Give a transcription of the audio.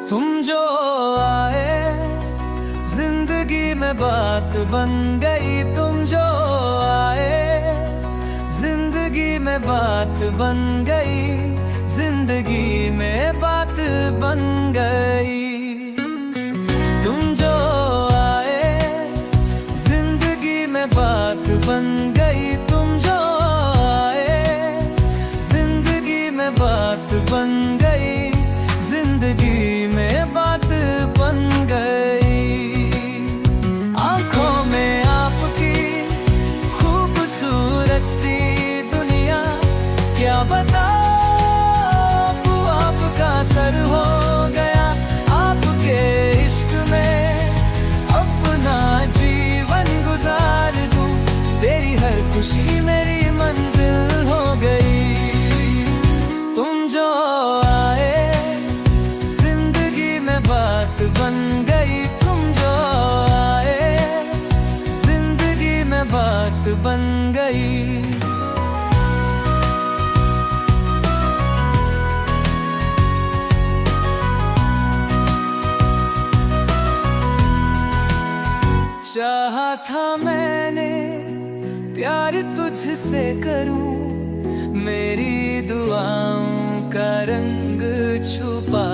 तुम जो आए जिंदगी में बात बन गई। तुम जो आए जिंदगी में बात बन गई। जिंदगी में बात बन गई। तुम जो आए जिंदगी में बात बन गई। तुम जो आए जिंदगी में बात बन गई। जिंदगी में बात बन गई। आंखों में आपकी खूबसूरत सी दुनिया, क्या बताऊं आपका सर हो गया। आपके इश्क में अपना जीवन गुजार दूं। तेरी हर खुशी मेरी मंजिल हो गई। तुम जो आए जिंदगी में बात बन गई। तुम जो आए जिंदगी में बात बन गई। चाहा था मैंने प्यार तुझसे करूं। मेरी दुआओं का रंग छुपा